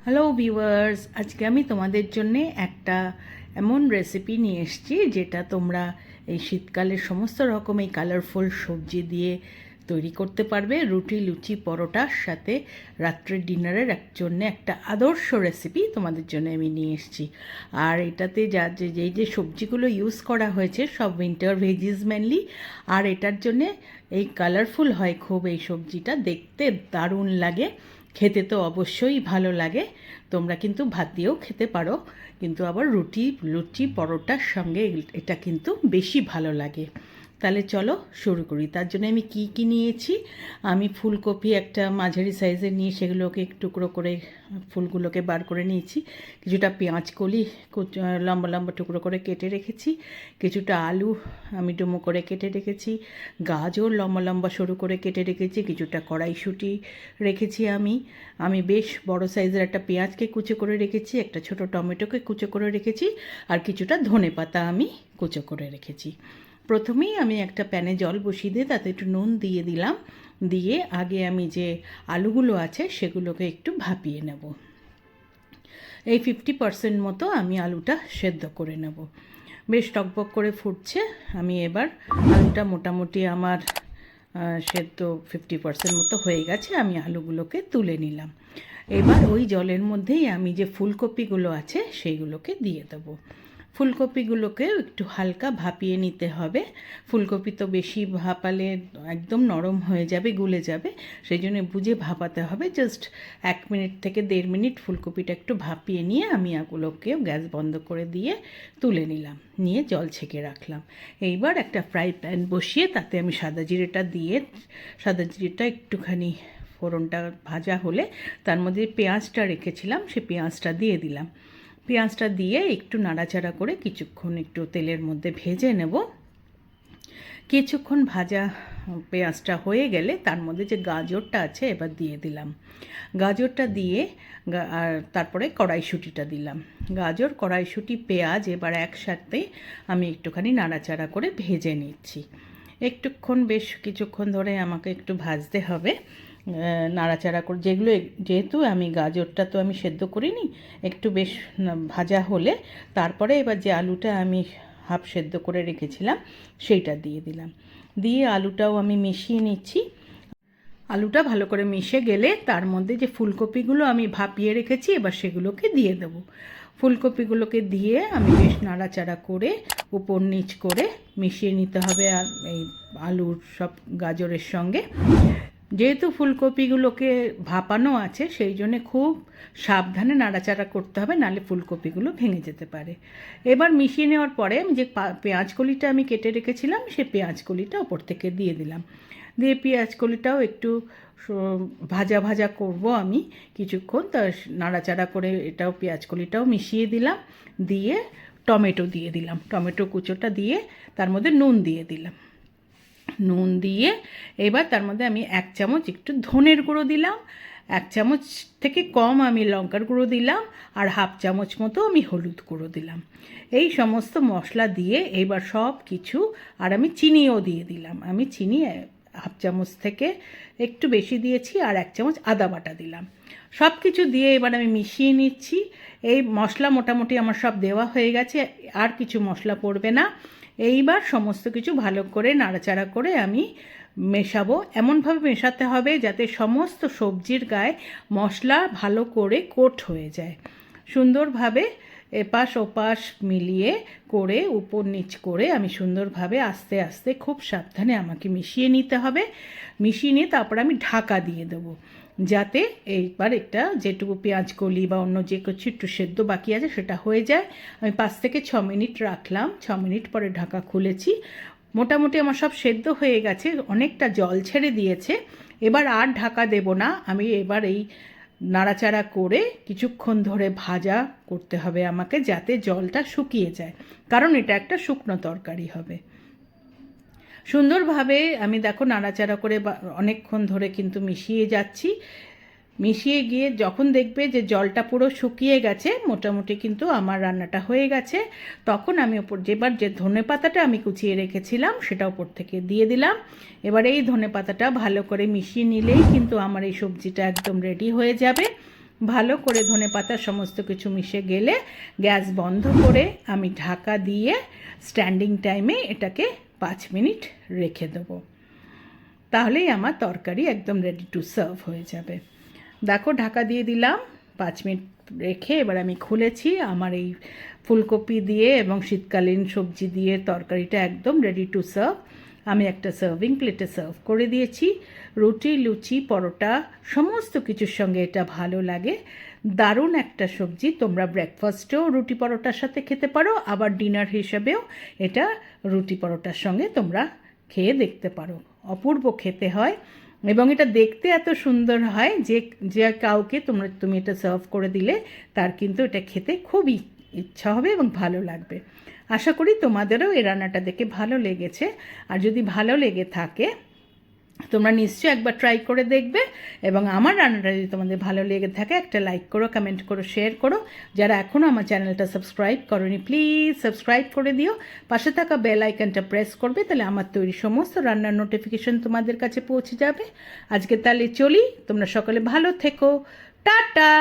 Hello viewers, আজকে আমি তোমাদের জন্য একটা এমন রেসিপি নিয়ে এসেছি যেটা তোমরা এই শীতকালে সমস্ত রকম এই কালারফুল সবজি দিয়ে তৈরি করতে পারবে। রুটি, লুচি, পরোটার সাথে রাত্রের ডিনারের জন্য একটা আদর্শ রেসিপি তোমাদের জন্য আমি নিয়ে এসেছি। আর এটাতে যে সবজিগুলো ইউজ করা হয়েছে সব উইন্টার ভেজিস মেনলি। আর এটার জন্যে এই কালারফুল হয় খুব, এই সবজিটা দেখতে দারুণ লাগে, খেতে তো অবশ্যই ভালো লাগে। তোমরা কিন্তু ভাত দিয়েও খেতে পারো, কিন্তু আবার রুটি, লুচি, পরোটার সঙ্গে এটা কিন্তু বেশি ভালো লাগে। তাহলে চলো শুরু করি। তার জন্য আমি কি নিয়েছি, আমি ফুলকপি একটা মাঝারি সাইজের নিয়ে সেগুলোকে টুকরো করে ফুলগুলোকে বার করে নিয়েছি। কিছুটা পেঁয়াজ কলি লম্বা লম্বা টুকরো করে কেটে রেখেছি। কিছুটা আলু আমি ডুমো করে কেটে রেখেছি। গাজর লম্বা লম্বা সরু করে কেটে রেখেছি। কিছুটা কড়াইশুঁটি রেখেছি। আমি বেশ বড় সাইজের একটা পেঁয়াজকে কুচো করে রেখেছি, একটা ছোট টমেটোকে কুচো করে রেখেছি, আর কিছুটা ধনেপাতা আমি কুচো করে রেখেছি। প্রথমেই আমি একটা প্যানে জল বসিয়ে দিয়ে তাতে একটু নুন দিয়ে দিলাম। দিয়ে আগে আমি যে আলুগুলো আছে সেগুলোকে একটু ভাপিয়ে নেব। এই 50% মতো আমি আলুটা সেদ্ধ করে নেব। বেশ টকবক করে ফুটছে। আমি এবার আলুটা মোটামুটি আমার সেদ্ধ 50% মতো হয়ে গেছে। আমি আলুগুলোকে তুলে নিলাম। এবার ওই জলের মধ্যেই আমি যে ফুলকপিগুলো আছে সেইগুলোকে দিয়ে দেবো। ফুলকপিগুলোকেও একটু হালকা ভাপিয়ে নিতে হবে। ফুলকপি তো বেশি ভাপালে একদম নরম হয়ে যাবে, গুলে যাবে, সেই জন্য বুঝে ভাপাতে হবে। জাস্ট 1 মিনিট থেকে 1.5 মিনিট ফুলকপিটা একটু ভাপিয়ে নিয়ে আমি এগুলোকেও গ্যাস বন্ধ করে দিয়ে তুলে নিলাম, নিয়ে জল ছেঁকে রাখলাম। এইবার একটা ফ্রাই প্যান বসিয়ে তাতে আমি সাদা জিরেটা দিয়ে, সাদা জিরেটা একটুখানি ফোড়নটা ভাজা হলে তার মধ্যে পেঁয়াজটা রেখেছিলাম সেই পেঁয়াজটা দিয়ে দিলাম। পেঁয়াজটা দিয়ে একটু নাড়াচাড়া করে কিছুক্ষণ একটু তেলের মধ্যে ভেজে নেব। কিছুক্ষণ ভাজা পেঁয়াজটা হয়ে গেলে তার মধ্যে যে গাজরটা আছে এবার দিয়ে দিলাম। গাজরটা দিয়ে আর তারপরে কড়াইশুঁটিটা দিলাম। গাজর, কড়াইশুঁটি, পেঁয়াজ এবার একসাথে আমি একটুখানি নাড়াচাড়া করে ভেজে নিচ্ছি। একটুক্ষণ বেশ কিছুক্ষণ ধরে আমাকে একটু ভাজতে হবে, নাড়াচাড়া করে। যেহেতু আমি গাজরটা তো আমি সেদ্ধ করিনি, একটু বেশ ভাজা হলে তারপরে এবার যে আলুটা আমি হাফ সেদ্ধ করে রেখেছিলাম সেইটা দিয়ে দিলাম। দিয়ে আলুটাও আমি মিশিয়ে নিচ্ছি। আলুটা ভালো করে মিশে গেলে তার মধ্যে যে ফুলকপিগুলো আমি ভাপিয়ে রেখেছি এবার সেগুলোকে দিয়ে দেবো। ফুলকপিগুলোকে দিয়ে আমি বেশ নাড়াচাড়া করে উপর নিচ করে মিশিয়ে নিতে হবে আর এই আলুর সব গাজরের সঙ্গে। যেহেতু ফুলকপিগুলোকে ভাপানো আছে সেই জন্যে খুব সাবধানে নাড়াচাড়া করতে হবে, নাহলে ফুলকপিগুলো ভেঙে যেতে পারে। এবার মিশিয়ে নেওয়ার পরে আমি যে পেঁয়াজ কলিটা আমি কেটে রেখেছিলাম সেই পেঁয়াজ কলিটা ওপর থেকে দিয়ে দিলাম। দিয়ে পেঁয়াজ কলিটাও একটু ভাজা ভাজা করব আমি কিছুক্ষণ। তার নাড়াচাড়া করে এটাও পেঁয়াজ কলিটাও মিশিয়ে দিলাম। দিয়ে টমেটো দিয়ে দিলাম, টমেটো কুচোটা দিয়ে তার মধ্যে নুন দিয়ে দিলাম। নুন দিয়ে এবার তার মধ্যে আমি 1 চামচ একটু ধনের গুঁড়ো দিলাম, 1 চামচ থেকে কম আমি লঙ্কার গুঁড়ো দিলাম, আর হাফ চামচ মতো আমি হলুদ গুঁড়ো দিলাম। এই সমস্ত মশলা দিয়ে এবার সব কিছু, আর আমি চিনিও দিয়ে দিলাম। আমি চিনি হাফ চামচ থেকে একটু বেশি দিয়েছি, আর 1 চামচ আদা বাটা দিলাম। সব কিছু দিয়ে এবার আমি মিশিয়ে নিচ্ছি। এই মশলা মোটামুটি আমার সব দেওয়া হয়ে গেছে, আর কিছু মশলা পড়বে না। এইবার সমস্ত কিছু ভালো করে নাড়াচাড়া করে আমি মেশাবো। এমনভাবে মেশাতে হবে যাতে সমস্ত সবজির গায়ে মশলা ভালো করে কোট হয়ে যায়। সুন্দরভাবে এপাশ ওপাশ মিলিয়ে করে উপর নিচ করে আমি সুন্দরভাবে আস্তে আস্তে খুব সাবধানে আমাকে মিশিয়ে নিতে হবে। মিশিয়ে নিয়ে তারপর আমি ঢাকা দিয়ে দেবো, যাতে এইবার একটা যেটুকু পেঁয়াজ কলি বা অন্য যে কিছু একটু সেদ্ধ বাকি আছে সেটা হয়ে যায়। আমি 5 থেকে 6 মিনিট রাখলাম। 6 মিনিট পরে ঢাকা খুলেছি। মোটামুটি আমার সব সেদ্ধ হয়ে গেছে, অনেকটা জল ছেড়ে দিয়েছে। এবার আর ঢাকা দেব না, আমি এবার এই নাড়াচাড়া করে কিছুক্ষণ ধরে ভাজা করতে হবে আমাকে, যাতে জলটা শুকিয়ে যায়, কারণ এটা একটা শুকনো তরকারি হবে। সুন্দরভাবে আমি দেখো নাড়াচাড়া করে অনেকক্ষণ ধরে কিন্তু মিশিয়ে যাচ্ছি। মিশিয়ে গিয়ে যখন দেখবে যে জলটা পুরো শুকিয়ে গেছে, মোটামুটি কিন্তু আমার রান্নাটা হয়ে গেছে, তখন আমি ওপর যেবার যে ধনেপাতাটা আমি কুচিয়ে রেখেছিলাম সেটা ওপর থেকে দিয়ে দিলাম। এবার এই ধনেপাতাটা ভালো করে মিশিয়ে নিলেই কিন্তু আমার এই সবজিটা একদম রেডি হয়ে যাবে। ভালো করে ধনেপাতা সমস্ত কিছু মিশে গেলে গ্যাস বন্ধ করে আমি ঢাকা দিয়ে স্ট্যান্ডিং টাইমে এটাকে 5 মিনিট রেখে দেবো। তাহলেই আমার তরকারি একদম রেডি টু সার্ভ হয়ে যাবে। দেখো ঢাকা দিয়ে দিলাম, 5 মিনিট রেখে এবার আমি খুলেছি। আমার এই ফুলকপি দিয়ে এবং শীতকালীন সবজি দিয়ে তরকারিটা একদম রেডি টু সার্ভ। আমি একটা সার্ভিং প্লেটে সার্ভ করে দিয়েছি। রুটি, লুচি, পরোটা সমস্ত কিছুর সঙ্গে এটা ভালো লাগে। দারুণ একটা সবজি, তোমরা ব্রেকফাস্টেও রুটি পরোটার সাথে খেতে পারো, আবার ডিনার হিসেবেও এটা রুটি পরোটার সঙ্গে তোমরা খেয়ে দেখতে পারো। অপূর্ব খেতে হয় এবং এটা দেখতে এত সুন্দর হয় যে যে কাউকে তুমি এটা সার্ভ করে দিলে তার কিন্তু এটা খেতে খুবই ইচ্ছা হবে এবং ভালো লাগবে। আশা করি তোমাদেরও এই রান্নাটা দেখে ভালো লেগেছে। আর যদি ভালো লেগে থাকে তোমরা নিশ্চয়ই একবার ট্রাই করে দেখবে, এবং আমার রান্নাটা যদি তোমাদের ভালো লেগে থাকে একটা লাইক করো, কমেন্ট করো, শেয়ার করো। যারা এখনও আমার চ্যানেলটা সাবস্ক্রাইব করোনি প্লিজ সাবস্ক্রাইব করে দিও। পাশে থাকা বেল আইকনটা প্রেস করবে, তাহলে আমার তৈরি সমস্ত রান্নার নোটিফিকেশন তোমাদের কাছে পৌঁছে যাবে। আজকে তাহলে চলি, তোমরা সকলে ভালো থেকো, টাটা।